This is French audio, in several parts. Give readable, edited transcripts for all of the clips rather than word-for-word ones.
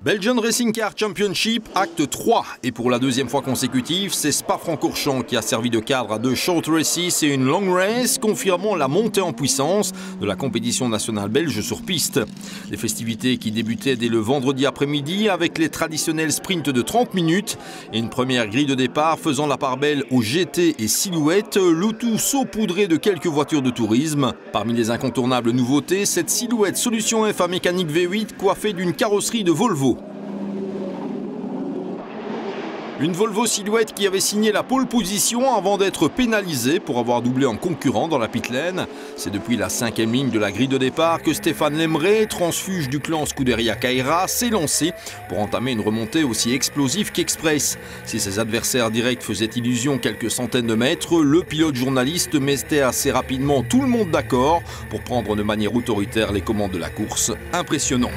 Belgian Racing Car Championship, acte 3. Et pour la deuxième fois consécutive, c'est Spa-Francorchamps qui a servi de cadre à 2 short races et une long race, confirmant la montée en puissance de la compétition nationale belge sur piste. Les festivités qui débutaient dès le vendredi après-midi avec les traditionnels sprints de 30 minutes et une première grille de départ faisant la part belle aux GT et silhouettes, le tout saupoudré de quelques voitures de tourisme. Parmi les incontournables nouveautés, cette silhouette Solution F à mécanique V8 coiffée d'une carrosserie de Volvo. Une Volvo Silhouette qui avait signé la pole position avant d'être pénalisée pour avoir doublé un concurrent dans la pit lane. C'est depuis la 5e ligne de la grille de départ que Stéphane Lemray, transfuge du clan Scuderia Kaira, s'est lancé pour entamer une remontée aussi explosive qu'express. Si ses adversaires directs faisaient illusion quelques centaines de mètres, le pilote journaliste mettait assez rapidement tout le monde d'accord pour prendre de manière autoritaire les commandes de la course. Impressionnant.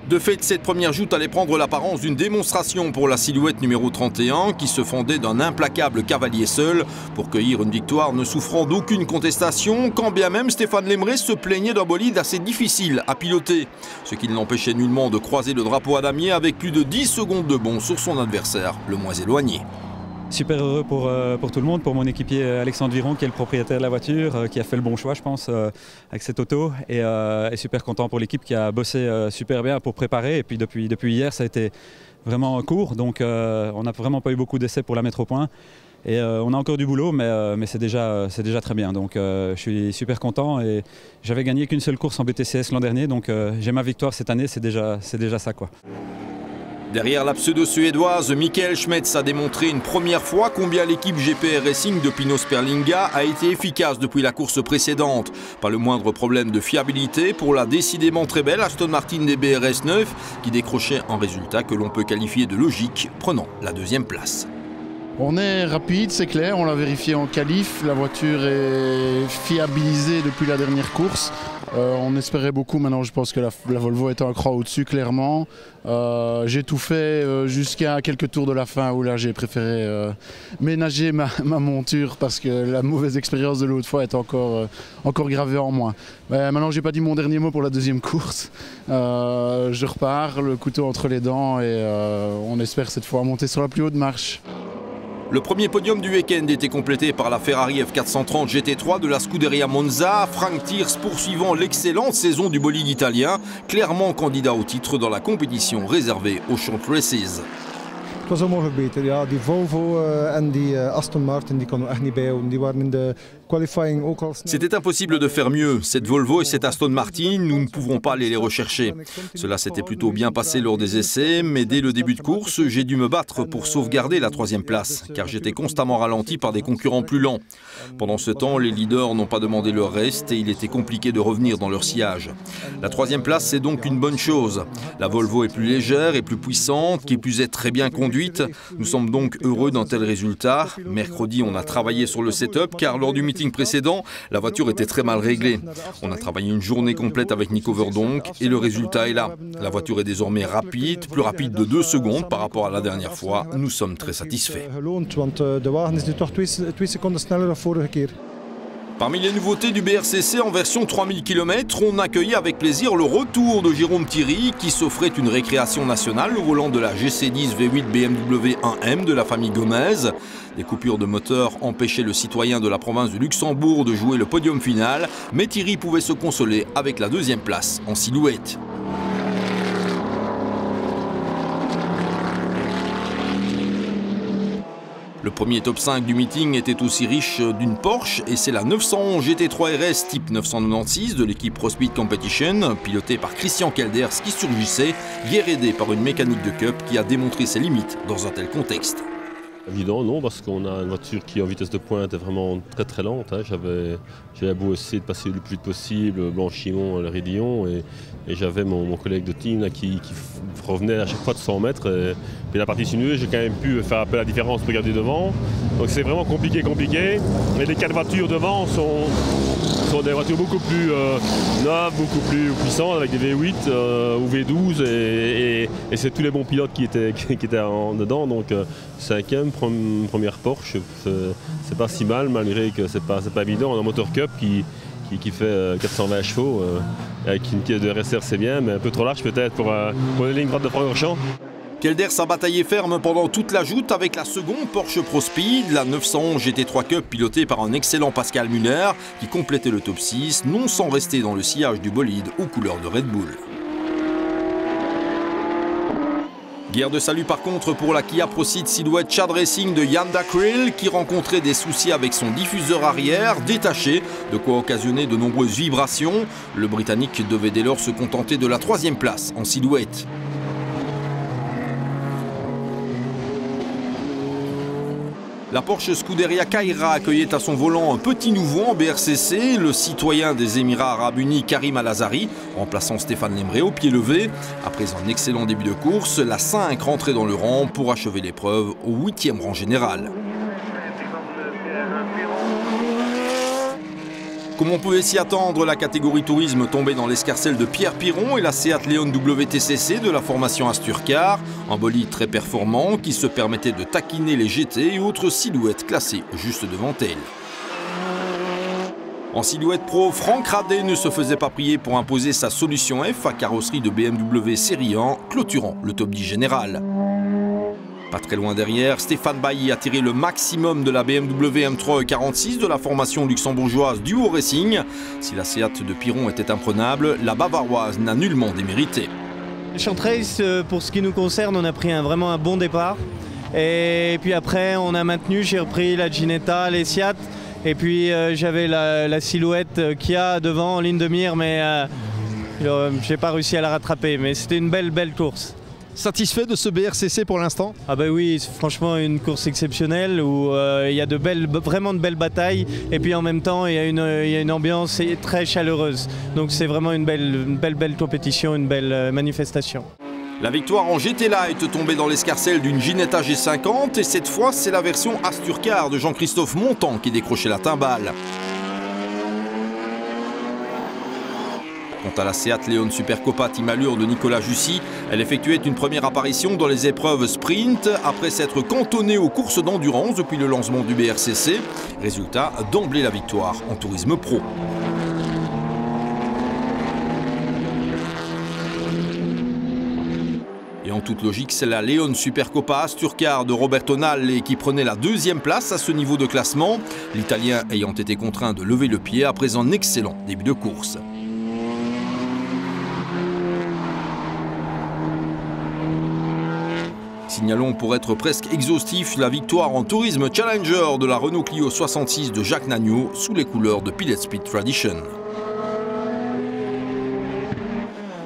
De fait, cette première joute allait prendre l'apparence d'une démonstration pour la silhouette numéro 31 qui se fondait d'un implacable cavalier seul pour cueillir une victoire ne souffrant d'aucune contestation, quand bien même Stéphane Lemray se plaignait d'un bolide assez difficile à piloter, ce qui ne l'empêchait nullement de croiser le drapeau à damier avec plus de 10 secondes de bond sur son adversaire le moins éloigné. Super heureux pour tout le monde, pour mon équipier Alexandre Viron qui est le propriétaire de la voiture, qui a fait le bon choix je pense avec cette auto et super content pour l'équipe qui a bossé super bien pour préparer et puis depuis hier ça a été vraiment court donc on n'a vraiment pas eu beaucoup d'essais pour la mettre au point et on a encore du boulot mais c'est déjà très bien donc je suis super content et j'avais gagné qu'une seule course en BTCS l'an dernier donc j'ai ma victoire cette année, c'est déjà ça quoi. Derrière la pseudo-suédoise, Michael Schmetz a démontré une première fois combien l'équipe GPR Racing de Pino Sperlinga a été efficace depuis la course précédente. Pas le moindre problème de fiabilité pour la décidément très belle Aston Martin DB RS9 qui décrochait un résultat que l'on peut qualifier de logique, prenant la 2e place. On est rapide, c'est clair, on l'a vérifié en qualif, la voiture est fiabilisée depuis la dernière course. On espérait beaucoup, maintenant je pense que la Volvo est un cran au-dessus clairement. J'ai tout fait jusqu'à quelques tours de la fin où là j'ai préféré ménager ma monture parce que la mauvaise expérience de l'autre fois est encore gravée en moi. Maintenant j'ai pas dit mon dernier mot pour la 2e course. Je repars, le couteau entre les dents et on espère cette fois monter sur la plus haute marche. Le premier podium du week-end était complété par la Ferrari F430 GT3 de la Scuderia Monza, Frank Tiers poursuivant l'excellente saison du bolide italien, clairement candidat au titre dans la compétition réservée aux short races. Het was onmogelijk beter. Ja, die Volvo en die Aston Martin die konden echt niet bijhouden. Die waren in de qualifying ook al snel. C'était impossible de faire mieux. Cette Volvo et cette Aston Martin, nous ne pouvons pas aller les rechercher. Cela s'était plutôt bien passé lors des essais, mais dès le début de course, j'ai dû me battre pour sauvegarder la 3e place, car j'étais constamment ralenti par des concurrents plus lents. Pendant ce temps, les leaders n'ont pas demandé leur reste et il était compliqué de revenir dans leur sillage. La 3e place, c'est donc une bonne chose. La Volvo est plus légère et plus puissante, qui plus est très bien conduite. Nous sommes donc heureux d'un tel résultat. Mercredi, on a travaillé sur le setup car lors du meeting précédent, la voiture était très mal réglée. On a travaillé une journée complète avec Nico Verdonk et le résultat est là. La voiture est désormais rapide, plus rapide de 2 secondes par rapport à la dernière fois. Nous sommes très satisfaits. Parmi les nouveautés du BRCC en version 3000 km, on accueillait avec plaisir le retour de Jérôme Thierry qui s'offrait une récréation nationale au volant de la GC10 V8 BMW 1M de la famille Gomez. Des coupures de moteur empêchaient le citoyen de la province de Luxembourg de jouer le podium final, mais Thierry pouvait se consoler avec la 2e place en silhouette. Le premier top 5 du meeting était aussi riche d'une Porsche et c'est la 911 GT3 RS type 996 de l'équipe ProSpeed Competition, pilotée par Christian Kelders qui surgissait, hier aidé par une mécanique de cup qui a démontré ses limites dans un tel contexte. Évident, non, parce qu'on a une voiture qui en vitesse de pointe est vraiment très très lente. Hein. J'avais beau essayer de passer le plus vite possible, Blanchimont, le Rédillon, et j'avais mon collègue de team là, qui revenait à chaque fois de 100 mètres. Et puis la partie sinueuse, j'ai quand même pu faire un peu la différence pour regarder devant. Donc c'est vraiment compliqué. Et les 4 voitures devant sont des voitures beaucoup plus neuves, beaucoup plus puissantes, avec des V8 ou V12, et c'est tous les bons pilotes qui étaient dedans. Donc 5e, première Porsche, c'est pas si mal, malgré que c'est pas évident. On a un moteur Cup qui fait 420 chevaux, avec une pièce de RSR, c'est bien, mais un peu trop large peut-être pour les lignes droites de Francorchamps. Kelders a bataillé ferme pendant toute la joute avec la seconde Porsche Pro Speed, la 911 GT3 Cup pilotée par un excellent Pascal Muller qui complétait le top 6, non sans rester dans le sillage du bolide aux couleurs de Red Bull. Guerre de salut par contre pour la Kia Proceed Silhouette Chad Racing de Jan Dacril qui rencontrait des soucis avec son diffuseur arrière détaché, de quoi occasionner de nombreuses vibrations. Le Britannique devait dès lors se contenter de la 3e place en silhouette. La Porsche Scuderia Kaira accueillait à son volant un petit nouveau en BRCC, le citoyen des Émirats Arabes Unis Karim Al-Azari, remplaçant Stéphane Lemré au pied levé. Après un excellent début de course, la 5 rentrait dans le rang pour achever l'épreuve au 8e rang général. Comme on pouvait s'y attendre, la catégorie tourisme tombait dans l'escarcelle de Pierre Piron et la Seat Leon WTCC de la formation Asturcar, un bolide très performant qui se permettait de taquiner les GT et autres silhouettes classées juste devant elle. En silhouette pro, Franck Radet ne se faisait pas prier pour imposer sa solution F à carrosserie de BMW Série 1, clôturant le top 10 général. Pas très loin derrière, Stéphane Bailly a tiré le maximum de la BMW M3 E46 de la formation luxembourgeoise Duo Racing. Si la Seat de Piron était imprenable, la bavaroise n'a nullement démérité. Chantrace, pour ce qui nous concerne, on a pris vraiment un bon départ. Et puis après, on a maintenu, j'ai repris la Ginetta, les Seat. Et puis j'avais la silhouette Kia devant en ligne de mire, mais j'ai pas réussi à la rattraper. Mais c'était une belle course. Satisfait de ce BRCC pour l'instant? Ah bah oui, franchement une course exceptionnelle où il y a vraiment de belles batailles et puis en même temps il y a une ambiance très chaleureuse. Donc c'est vraiment une belle compétition, une belle manifestation. La victoire en GT Light tombait dans l'escarcelle d'une Ginetta G50 et cette fois c'est la version Asturcar de Jean-Christophe Montan qui décrochait la timbale. Quant à la Seat Leon Supercopa Team Allure de Nicolas Jussy, elle effectuait une première apparition dans les épreuves sprint après s'être cantonnée aux courses d'endurance depuis le lancement du BRCC. Résultat, d'emblée la victoire en tourisme pro. Et en toute logique, c'est la Leon Supercopa Asturcar de Roberto Nalle qui prenait la 2e place à ce niveau de classement, l'Italien ayant été contraint de lever le pied après un excellent début de course. Signalons pour être presque exhaustif la victoire en tourisme Challenger de la Renault Clio 66 de Jacques Nagnaud sous les couleurs de Pilot Speed Tradition.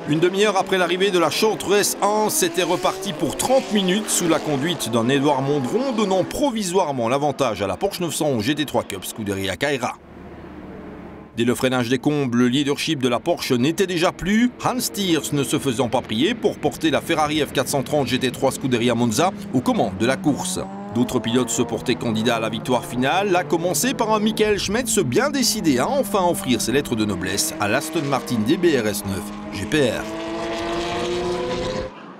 Une demi-heure après l'arrivée de la Short Race 1, c'était reparti pour 30 minutes sous la conduite d'un Édouard Mondron, donnant provisoirement l'avantage à la Porsche 911 GT3 Cup Scuderia Kaira. Dès le freinage des combles, le leadership de la Porsche n'était déjà plus, Hans Thiers ne se faisant pas prier pour porter la Ferrari F430 GT3 Scuderia Monza aux commandes de la course. D'autres pilotes se portaient candidats à la victoire finale, à commencer par un Michael Schmetz bien décidé à enfin offrir ses lettres de noblesse à l'Aston Martin DBR S9 GPR.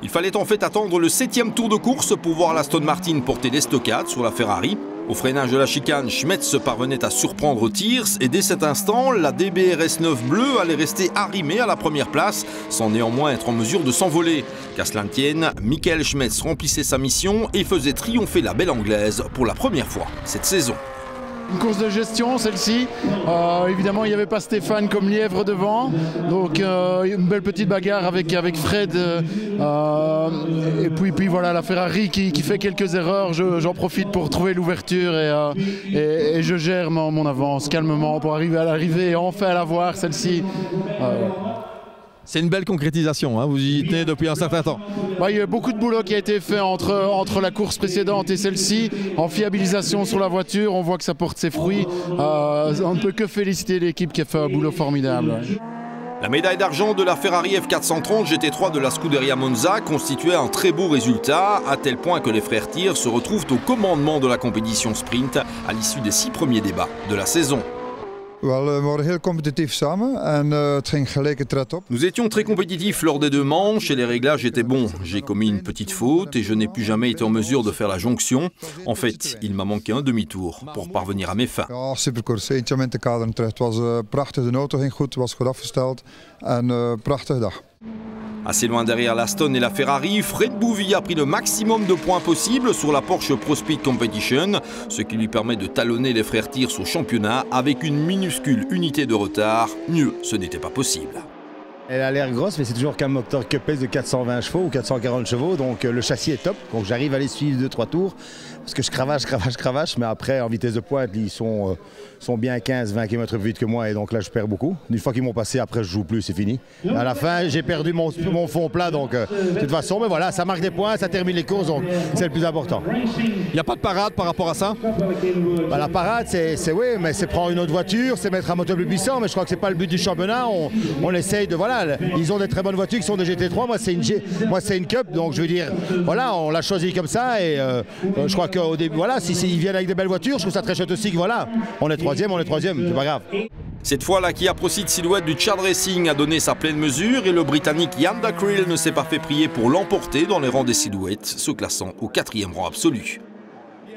Il fallait en fait attendre le 7e tour de course pour voir l'Aston Martin porter l'estocade sur la Ferrari. Au freinage de la chicane, Schmetz parvenait à surprendre Thiers et dès cet instant, la DBR S9 bleue allait rester arrimée à la première place sans néanmoins être en mesure de s'envoler. Qu'à cela ne tienne, Michael Schmetz remplissait sa mission et faisait triompher la belle anglaise pour la première fois cette saison. Une course de gestion, celle-ci. Évidemment, il n'y avait pas Stéphane comme lièvre devant. Donc, une belle petite bagarre avec Fred. Et puis voilà, la Ferrari qui fait quelques erreurs. J'en profite pour trouver l'ouverture et je gère mon avance calmement pour arriver à l'arrivée et enfin la voir, celle-ci. C'est une belle concrétisation, hein, vous y tenez depuis un certain temps. Il y a beaucoup de boulot qui a été fait entre la course précédente et celle-ci. En fiabilisation sur la voiture, on voit que ça porte ses fruits. On ne peut que féliciter l'équipe qui a fait un boulot formidable. La médaille d'argent de la Ferrari F430 GT3 de la Scuderia Monza constituait un très beau résultat, à tel point que les frères Thiers se retrouvent au commandement de la compétition sprint à l'issue des 6 premiers débats de la saison. Nous étions très compétitifs lors des 2 manches et les réglages étaient bons. J'ai commis une petite faute et je n'ai plus jamais été en mesure de faire la jonction. En fait, il m'a manqué un demi-tour pour parvenir à mes fins. Assez loin derrière l'Aston et la Ferrari, Fred Bouvy a pris le maximum de points possible sur la Porsche Pro Speed Competition, ce qui lui permet de talonner les frères Thiers au championnat avec une minuscule unité de retard. Mieux, ce n'était pas possible. Elle a l'air grosse, mais c'est toujours qu'un moteur Cupes de 420 chevaux ou 440 chevaux, donc le châssis est top. Donc j'arrive à les suivre 2-3 tours, parce que je cravache, mais après en vitesse de pointe, ils sont bien 15-20 km plus vite que moi, et donc là je perds beaucoup. Une fois qu'ils m'ont passé, après je joue plus, c'est fini. À la fin, j'ai perdu mon fond plat, donc de toute façon, mais voilà, ça marque des points, ça termine les courses, donc c'est le plus important. Il n'y a pas de parade par rapport à ça? La parade, c'est oui, mais c'est prendre une autre voiture, c'est mettre un moteur plus puissant, mais je crois que c'est pas le but du championnat. On essaye de, voilà, ils ont des très bonnes voitures qui sont des GT3, moi c'est une Cup, donc je veux dire, voilà, on l'a choisi comme ça, et je crois qu'au début, voilà, ils viennent avec des belles voitures, je trouve ça très chouette aussi que voilà, on est troisième, c'est pas grave. Cette fois, la Kia Pro-Seed Silhouette du Chad Racing a donné sa pleine mesure et le Britannique Ian Dackrell ne s'est pas fait prier pour l'emporter dans les rangs des silhouettes, se classant au 4e rang absolu.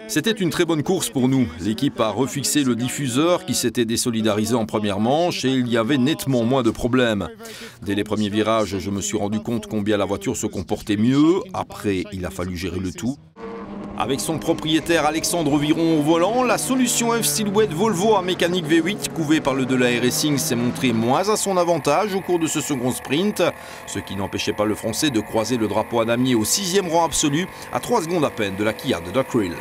C'était une très bonne course pour nous. L'équipe a refixé le diffuseur qui s'était désolidarisé en première manche et il y avait nettement moins de problèmes. Dès les premiers virages, je me suis rendu compte combien la voiture se comportait mieux. Après, il a fallu gérer le tout. Avec son propriétaire Alexandre Viron au volant, la solution F Silhouette Volvo à mécanique V8 couvée par le Delahaye Racing s'est montrée moins à son avantage au cours de ce second sprint, ce qui n'empêchait pas le Français de croiser le drapeau à damier au 6e rang absolu, à 3 secondes à peine de la Kia de Dackrell.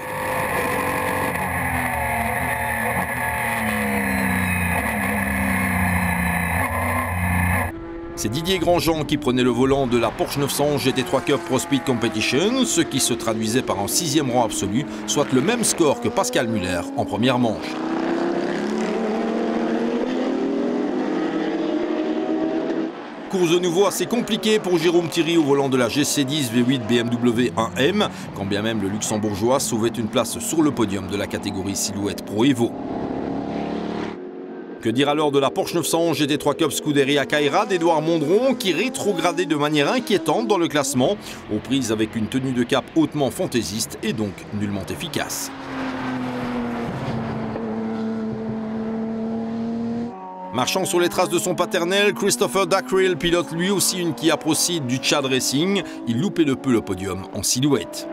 C'est Didier Grandjean qui prenait le volant de la Porsche 911 GT3 Cup Pro Speed Competition, ce qui se traduisait par un 6e rang absolu, soit le même score que Pascal Muller en première manche. Course de nouveau assez compliquée pour Jérôme Thierry au volant de la GC10 V8 BMW 1M, quand bien même le Luxembourgeois sauvait une place sur le podium de la catégorie Silhouette Pro Evo. Que dire alors de la Porsche 911 GT3 Cup Scuderia Kaira d'Edouard Mondron qui rétrogradait de manière inquiétante dans le classement, aux prises avec une tenue de cap hautement fantaisiste et donc nullement efficace. Marchant sur les traces de son paternel, Christopher Dackrell pilote lui aussi une Kia Pro-Seed du Chad Racing. Il loupait de peu le podium en silhouette.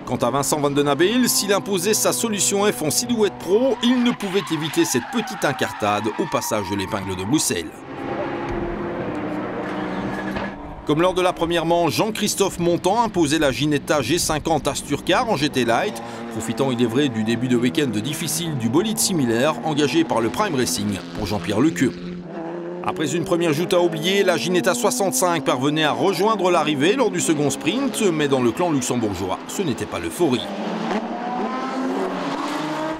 Quant à Vincent Van Den Abel, s'il imposait sa solution F en Silhouette Pro, il ne pouvait éviter cette petite incartade au passage de l'épingle de Bruxelles. Comme lors de la première manche, Jean-Christophe Montant imposait la Ginetta G50 Asturcar en GT Light, profitant il est vrai du début de week-end difficile du bolide similaire engagé par le Prime Racing pour Jean-Pierre Lequeux. Après une première joute à oublier, la Ginetta 65 parvenait à rejoindre l'arrivée lors du second sprint, mais dans le clan luxembourgeois, ce n'était pas l'euphorie.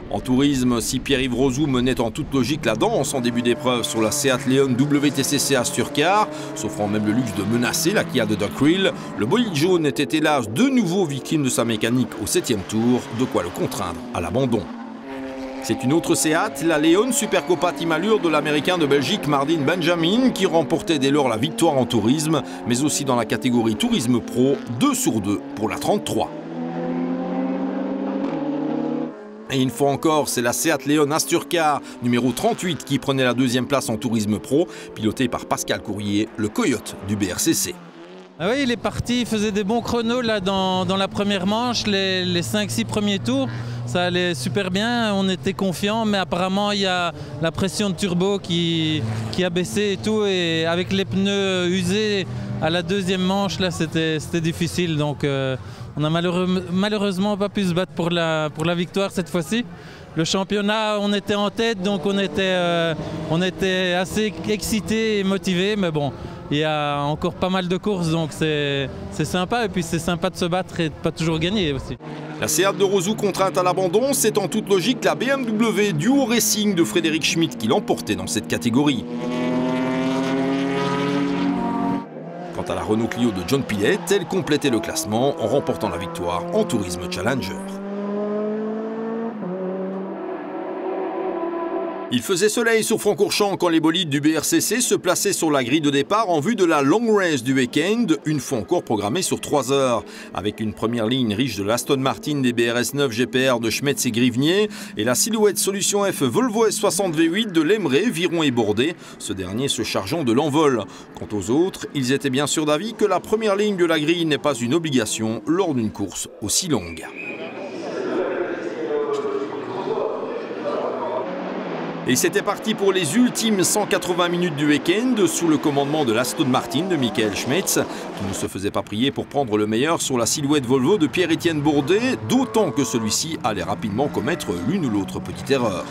En tourisme, si Pierre-Yves Rosou menait en toute logique la danse en début d'épreuve sur la Seat Leon WTCC Asturcar, s'offrant même le luxe de menacer la Kia de Dackrell, le bolide jaune était hélas de nouveau victime de sa mécanique au 7e tour, de quoi le contraindre à l'abandon. C'est une autre Seat, la Leon Supercopa Team Allure de l'Américain de Belgique Mardin Benjamin, qui remportait dès lors la victoire en tourisme, mais aussi dans la catégorie Tourisme Pro, 2 sur 2 pour la 33. Et une fois encore, c'est la Seat Leon Asturcar numéro 38 qui prenait la 2e place en Tourisme Pro, piloté par Pascal Courrier, le coyote du BRCC. Ah oui, il est parti, il faisait des bons chronos là, dans la première manche, les 5-6 premiers tours. Ça allait super bien, on était confiants, mais apparemment il y a la pression de turbo qui a baissé et tout, et avec les pneus usés, À la deuxième manche, là, c'était difficile. Donc, on n'a malheureusement pas pu se battre pour la victoire cette fois-ci. Le championnat, on était en tête, donc on était assez excités et motivés. Mais bon, il y a encore pas mal de courses, donc c'est sympa. Et puis c'est sympa de se battre et de pas toujours gagner aussi. La Seat de Rozoux contrainte à l'abandon, c'est en toute logique la BMW Duo Racing de Frédéric Schmidt qui l'emportait dans cette catégorie. Quant à la Renault Clio de John Pillet, elle complétait le classement en remportant la victoire en Tourisme Challenger. Il faisait soleil sur Francorchamps quand les bolides du BRCC se plaçaient sur la grille de départ en vue de la long race du week-end, une fois encore programmée sur 3 heures. Avec une première ligne riche de l'Aston Martin des BRS 9 GPR de Schmetz et Grivnier et la Silhouette Solution F Volvo S60 V8 de Lemray, Viron et Bordet, ce dernier se chargeant de l'envol. Quant aux autres, ils étaient bien sûrs d'avis que la première ligne de la grille n'est pas une obligation lors d'une course aussi longue. Et c'était parti pour les ultimes 180 minutes du week-end sous le commandement de l'Aston Martin de Michael Schmetz, qui ne se faisait pas prier pour prendre le meilleur sur la Silhouette Volvo de Pierre-Étienne Bourdet, d'autant que celui-ci allait rapidement commettre l'une ou l'autre petite erreur.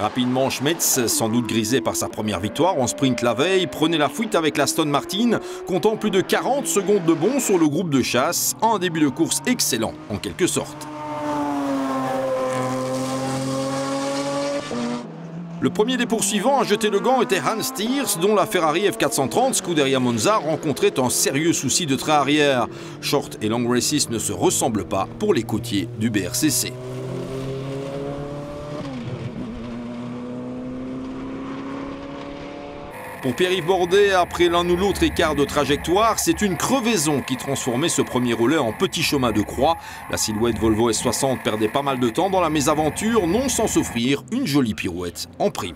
Rapidement, Schmetz, sans doute grisé par sa première victoire en sprint la veille, prenait la fuite avec l'Aston Martin, comptant plus de 40 secondes de bond sur le groupe de chasse, un début de course excellent en quelque sorte. Le premier des poursuivants à jeter le gant était Hans Thiers, dont la Ferrari F430 Scuderia Monza rencontrait un sérieux souci de train arrière. Short et long races ne se ressemblent pas pour les côtiers du BRCC. Pour Pierre-Yves Bordet, après l'un ou l'autre écart de trajectoire, c'est une crevaison qui transformait ce premier relais en petit chemin de croix. La Silhouette Volvo S60 perdait pas mal de temps dans la mésaventure, non sans s'offrir une jolie pirouette en prime.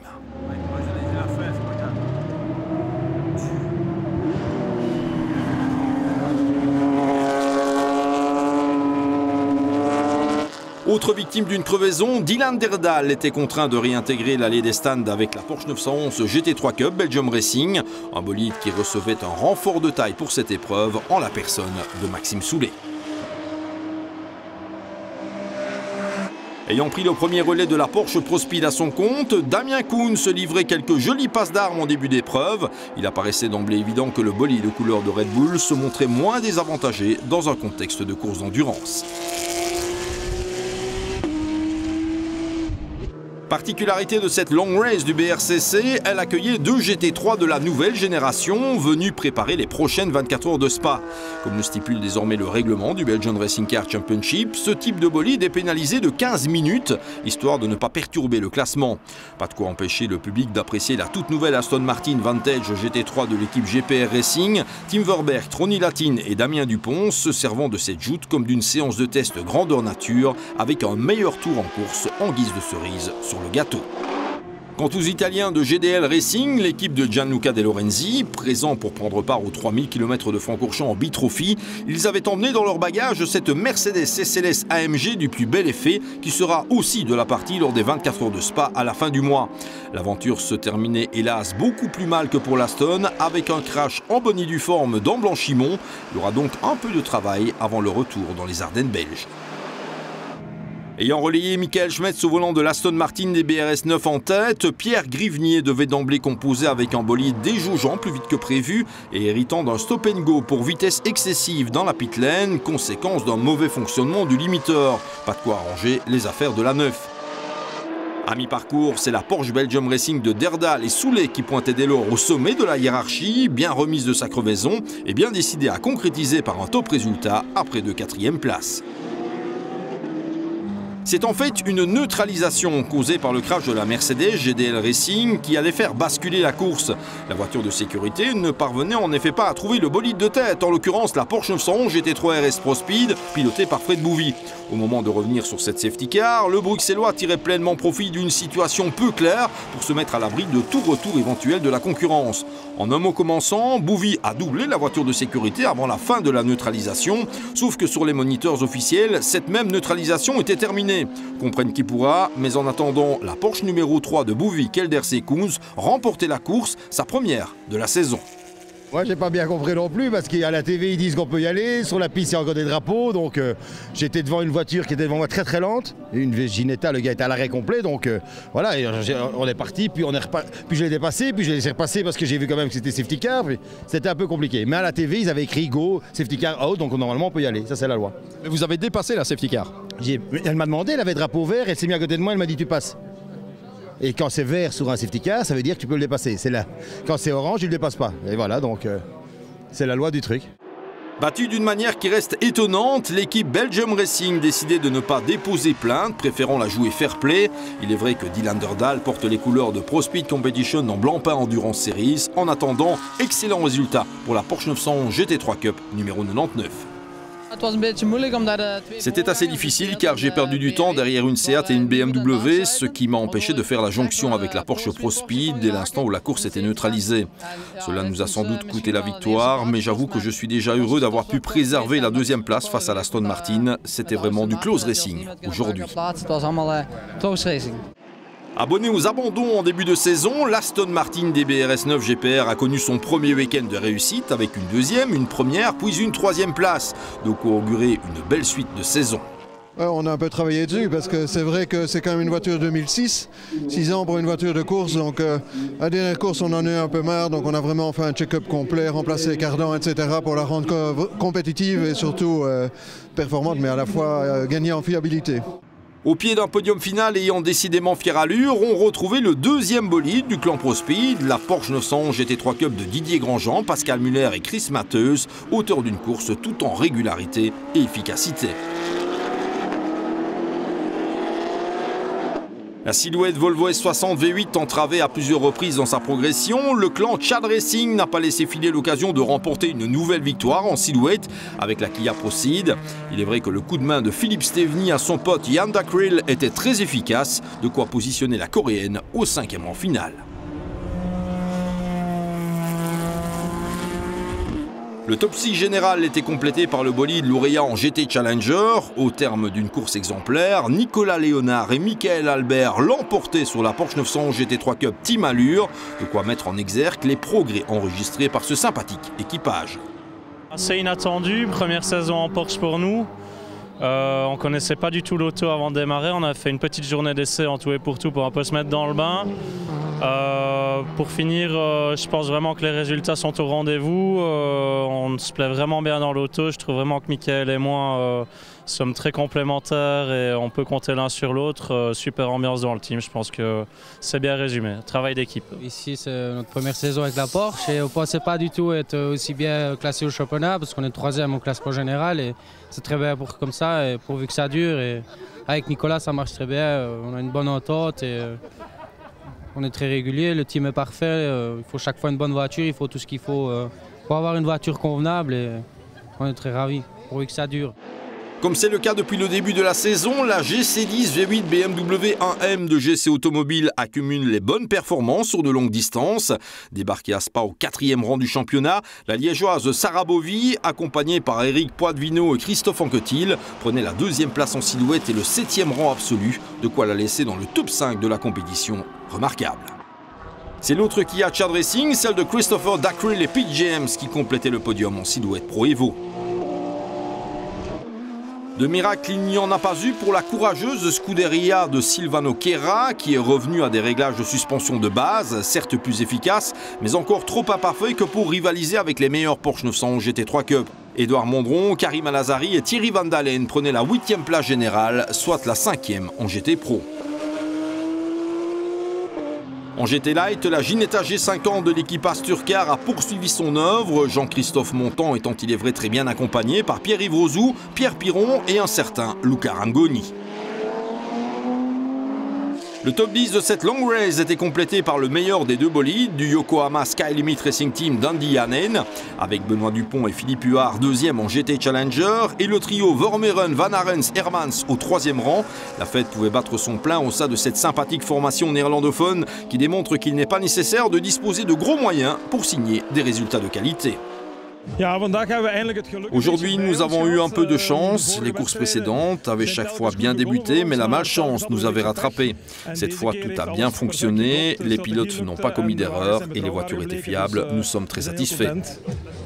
Autre victime d'une crevaison, Dylan Derdal était contraint de réintégrer l'allée des stands avec la Porsche 911 GT3 Cup Belgium Racing, un bolide qui recevait un renfort de taille pour cette épreuve en la personne de Maxime Soulet. Ayant pris le premier relais de la Porsche ProSpeed à son compte, Damien Koun se livrait quelques jolies passes d'armes en début d'épreuve. Il apparaissait d'emblée évident que le bolide de couleur de Red Bull se montrait moins désavantagé dans un contexte de course d'endurance. Particularité de cette long race du BRCC, elle accueillait 2 GT3 de la nouvelle génération venus préparer les prochaines 24 heures de Spa. Comme le stipule désormais le règlement du Belgian Racing Car Championship, ce type de bolide est pénalisé de 15 minutes, histoire de ne pas perturber le classement. Pas de quoi empêcher le public d'apprécier la toute nouvelle Aston Martin Vantage GT3 de l'équipe GPR Racing, Tim Verberg, Ronnie Lattin et Damien Dupont se servant de cette joute comme d'une séance de test grandeur nature avec un meilleur tour en course en guise de cerise sur le gâteau. Quant aux Italiens de GDL Racing, l'équipe de Gianluca De Lorenzi, présent pour prendre part aux 3000 km de Francorchamps en Bitrophy, ils avaient emmené dans leur bagage cette Mercedes SLS AMG du plus bel effet qui sera aussi de la partie lors des 24 heures de Spa à la fin du mois. L'aventure se terminait hélas beaucoup plus mal que pour l'Aston avec un crash en bonne et due forme dans Blanchimont. Il y aura donc un peu de travail avant le retour dans les Ardennes belges. Ayant relayé Michael Schmetz au volant de l'Aston Martin des BRS 9 en tête, Pierre Grivnier devait d'emblée composer avec un bolide déjaugeant plus vite que prévu et héritant d'un stop and go pour vitesse excessive dans la pit lane, conséquence d'un mauvais fonctionnement du limiteur. Pas de quoi arranger les affaires de la 9. À mi-parcours, c'est la Porsche Belgium Racing de Derdal et Soulet qui pointaient dès lors au sommet de la hiérarchie, bien remise de sa crevaison et bien décidée à concrétiser par un top résultat après de 4e place. C'est en fait une neutralisation causée par le crash de la Mercedes GDL Racing qui allait faire basculer la course. La voiture de sécurité ne parvenait en effet pas à trouver le bolide de tête, en l'occurrence la Porsche 911 GT3 RS ProSpeed, pilotée par Fred Bouvy. Au moment de revenir sur cette safety car, le Bruxellois tirait pleinement profit d'une situation peu claire pour se mettre à l'abri de tout retour éventuel de la concurrence. En un mot commençant, Bouvy a doublé la voiture de sécurité avant la fin de la neutralisation, sauf que sur les moniteurs officiels, cette même neutralisation était terminée. terminé. Comprenne qui pourra, mais en attendant, la Porsche numéro 3 de Bouvik, Eldersé Koens, remportait la course, sa première de la saison. Moi, j'ai pas bien compris non plus parce qu'à la TV, ils disent qu'on peut y aller. Sur la piste, il y a encore des drapeaux. Donc, j'étais devant une voiture qui était devant moi très très lente. Une Ginetta, le gars était à l'arrêt complet. Donc, voilà, et on est parti. Puis, puis je l'ai dépassé. Puis, je l'ai laissé repasser parce que j'ai vu quand même que c'était safety car. C'était un peu compliqué. Mais à la TV, ils avaient écrit go, safety car out. Donc, normalement, on peut y aller. Ça, c'est la loi. Mais vous avez dépassé la safety car. Elle m'a demandé, elle avait drapeau vert. Elle s'est mise à côté de moi. Elle m'a dit tu passes. Et quand c'est vert sur un safety car, ça veut dire que tu peux le dépasser. C'est là. Quand c'est orange, tu ne le dépasses pas. Et voilà, donc c'est la loi du truc. Battue d'une manière qui reste étonnante, l'équipe Belgium Racing décidait de ne pas déposer plainte, préférant la jouer fair play. Il est vrai que Dylan Derdal porte les couleurs de Pro Speed Competition en Blancpain Endurance Series. En attendant, excellent résultat pour la Porsche 911 GT3 Cup numéro 99. C'était assez difficile car j'ai perdu du temps derrière une Seat et une BMW, ce qui m'a empêché de faire la jonction avec la Porsche Pro Speed dès l'instant où la course était neutralisée. Cela nous a sans doute coûté la victoire, mais j'avoue que je suis déjà heureux d'avoir pu préserver la deuxième place face à l'Aston Martin. C'était vraiment du close racing aujourd'hui. Abonné aux abandons en début de saison, l'Aston Martin DBRS 9 GPR a connu son premier week-end de réussite avec une deuxième, une première, puis une troisième place. De quoi augurer une belle suite de saison. On a un peu travaillé dessus parce que c'est vrai que c'est quand même une voiture 2006, 6 ans pour une voiture de course. Donc la dernière course, on en a eu un peu marre. Donc on a vraiment fait un check-up complet, remplacé les cardans, etc. pour la rendre compétitive et surtout performante, mais à la fois gagner en fiabilité. Au pied d'un podium final ayant décidément fière allure, on retrouvait le deuxième bolide du clan Pro Speed, la Porsche 911 GT3 Cup de Didier Grandjean, Pascal Muller et Chris Matheus, auteurs d'une course tout en régularité et efficacité. La silhouette Volvo S60 V8 entravée à plusieurs reprises dans sa progression, le clan Chad Racing n'a pas laissé filer l'occasion de remporter une nouvelle victoire en silhouette avec la Kia Proceed. Il est vrai que le coup de main de Philippe Steveny à son pote Jan Dacril était très efficace, de quoi positionner la coréenne au 5e rang final. Le top 6 général était complété par le bolide lauréat en GT Challenger. Au terme d'une course exemplaire, Nicolas Léonard et Michael Albert l'emportaient sur la Porsche 911 GT3 Cup Team Allure, de quoi mettre en exergue les progrès enregistrés par ce sympathique équipage. Assez inattendu, première saison en Porsche pour nous. On ne connaissait pas du tout l'auto avant de démarrer, on a fait une petite journée d'essai en tout et pour tout pour un peu se mettre dans le bain. Pour finir, je pense vraiment que les résultats sont au rendez-vous. On se plaît vraiment bien dans l'auto. Je trouve vraiment que Michael et moi sommes très complémentaires et on peut compter l'un sur l'autre. Super ambiance dans le team, je pense que c'est bien résumé. Travail d'équipe. Ici, c'est notre première saison avec la Porsche et on ne pensait pas du tout être aussi bien classé au championnat parce qu'on est 3e au classement général et c'est très bien comme ça et pourvu que ça dure. Et avec Nicolas, ça marche très bien. On a une bonne entente et on est très régulier, le team est parfait, il faut chaque fois une bonne voiture, il faut tout ce qu'il faut pour avoir une voiture convenable et on est très ravis, pourvu que ça dure. Comme c'est le cas depuis le début de la saison, la GC10 V8 BMW 1M de GC Automobile accumule les bonnes performances sur de longues distances. Débarquée à Spa au 4e rang du championnat, la liégeoise Sarah Bovy, accompagnée par Eric Poitvino et Christophe Anquetil, prenait la 2e place en silhouette et le 7e rang absolu, de quoi la laisser dans le top 5 de la compétition. Remarquable. C'est l'autre Kia Chad Racing, celle de Christopher Dacril et Pete James qui complétait le podium en silhouette Pro Evo. De miracle, il n'y en a pas eu pour la courageuse Scuderia de Silvano Chiera qui est revenue à des réglages de suspension de base, certes plus efficaces, mais encore trop imparfaits que pour rivaliser avec les meilleurs Porsche 911 GT3 Cup. Édouard Mondron, Karim Alazari et Thierry Van Dalen prenaient la 8e place générale, soit la 5e en GT Pro. En GT Light, la Ginetta G50 de l'équipe Asturcar a poursuivi son œuvre, Jean-Christophe Montant étant il est vrai très bien accompagné par Pierre-Yves Rozou, Pierre Piron et un certain Luca Rangoni. Le top 10 de cette long race était complété par le meilleur des deux bolides du Yokohama Sky Limit Racing Team d'Andy Hanen, avec Benoît Dupont et Philippe Huard 2e en GT Challenger et le trio Vermeuren, Van Arens, Hermans au 3e rang. La fête pouvait battre son plein au sein de cette sympathique formation néerlandophone qui démontre qu'il n'est pas nécessaire de disposer de gros moyens pour signer des résultats de qualité. Aujourd'hui, nous avons eu un peu de chance. Les courses précédentes avaient chaque fois bien débuté, mais la malchance nous avait rattrapés. Cette fois, tout a bien fonctionné. Les pilotes n'ont pas commis d'erreur et les voitures étaient fiables. Nous sommes très satisfaits.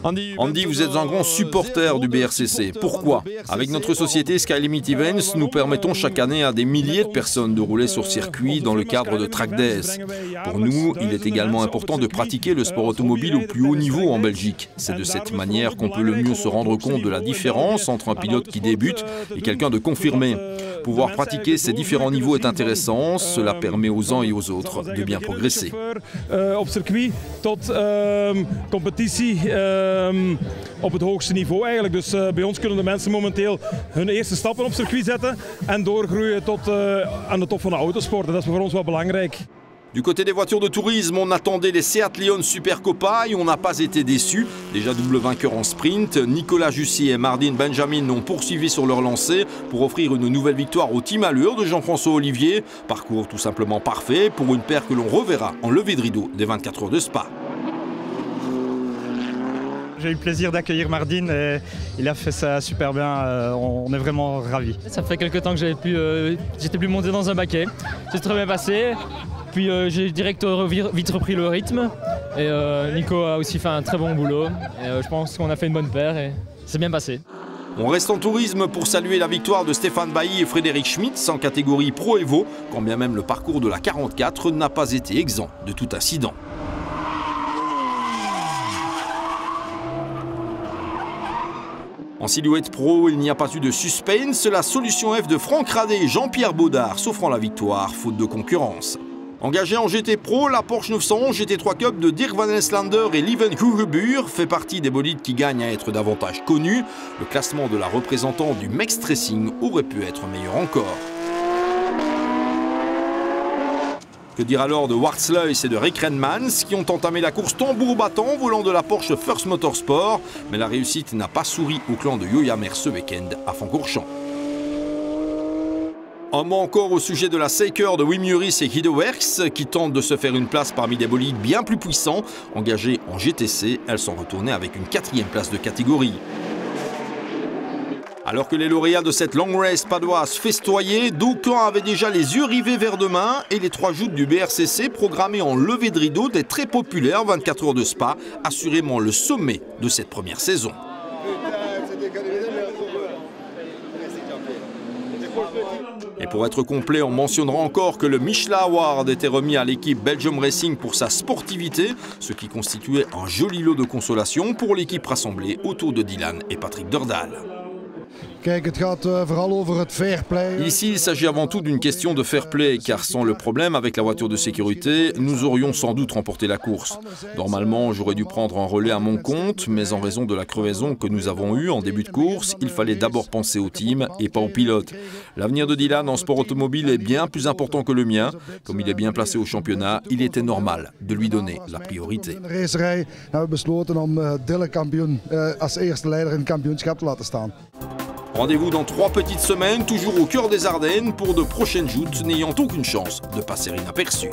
Andy, vous êtes un grand supporter du BRCC. Pourquoi? Avec notre société Sky Limit Events, nous permettons chaque année à des milliers de personnes de rouler sur circuit dans le cadre de Track Days. Pour nous, il est également important de pratiquer le sport automobile au plus haut niveau en Belgique. C'est de cette manière qu'on peut le mieux se rendre compte de la différence entre un pilote qui débute et quelqu'un de confirmé. Pouvoir pratiquer ces différents niveaux est intéressant. Cela permet aux uns et aux autres de bien progresser. Op circuit tot competitie op het hoogste niveau eigenlijk. Dus bij ons kunnen de mensen momenteel hun eerste stappen op circuit zetten en doorgroeien tot aan de top van de autosport. Dat is voor ons wel belangrijk. Du côté des voitures de tourisme, on attendait les Seat Leon Super Copa et on n'a pas été déçus. Déjà double vainqueur en sprint, Nicolas Jussier et Mardin Benjamin ont poursuivi sur leur lancée pour offrir une nouvelle victoire au Team Allure de Jean-François Olivier. Parcours tout simplement parfait pour une paire que l'on reverra en levée de rideau des 24 heures de Spa. J'ai eu le plaisir d'accueillir Mardin et il a fait ça super bien, on est vraiment ravis. Ça fait quelques temps que j'étais plus monté dans un baquet, c'est très bien passé. Puis j'ai direct vite repris le rythme et Nico a aussi fait un très bon boulot. Et, je pense qu'on a fait une bonne paire et c'est bien passé. On reste en tourisme pour saluer la victoire de Stéphane Bailly et Frédéric Schmitz en catégorie Pro Evo, quand bien même le parcours de la 44 n'a pas été exempt de tout incident. En silhouette pro, il n'y a pas eu de suspense. La solution F de Franck Radet et Jean-Pierre Baudard s'offrant la victoire, faute de concurrence. Engagé en GT Pro, la Porsche 911 GT3 Cup de Dirk Van Elslander et Lieven Hugebuur fait partie des bolides qui gagnent à être davantage connus. Le classement de la représentante du Mextre Racing aurait pu être meilleur encore. Que dire alors de Wartsluis et de Rick Renmans qui ont entamé la course tambour battant au volant de la Porsche First Motorsport, mais la réussite n'a pas souri au clan de Joyamer ce week-end à Francorchamps. Un mot encore au sujet de la Saker de Wim Juris et Hideworks qui tentent de se faire une place parmi des bolides bien plus puissants. Engagées en GTC, elles sont retournées avec une 4e place de catégorie. Alors que les lauréats de cette long race padoise festoyaient, d'aucuns avaient déjà les yeux rivés vers demain et les 3 joutes du BRCC programmées en levée de rideau des très populaires 24 heures de Spa, assurément le sommet de cette première saison. Et pour être complet, on mentionnera encore que le Michelin Award était remis à l'équipe Belgium Racing pour sa sportivité, ce qui constituait un joli lot de consolation pour l'équipe rassemblée autour de Dylan et Patrick Dordaal. Ici, il s'agit avant tout d'une question de fair play, car sans le problème avec la voiture de sécurité, nous aurions sans doute remporté la course. Normalement, j'aurais dû prendre un relais à mon compte, mais en raison de la crevaison que nous avons eue en début de course, il fallait d'abord penser au team et pas au pilote. L'avenir de Dylan en sport automobile est bien plus important que le mien. Comme il est bien placé au championnat, il était normal de lui donner la priorité. Rendez-vous dans 3 petites semaines, toujours au cœur des Ardennes, pour de prochaines joutes n'ayant aucune chance de passer inaperçues.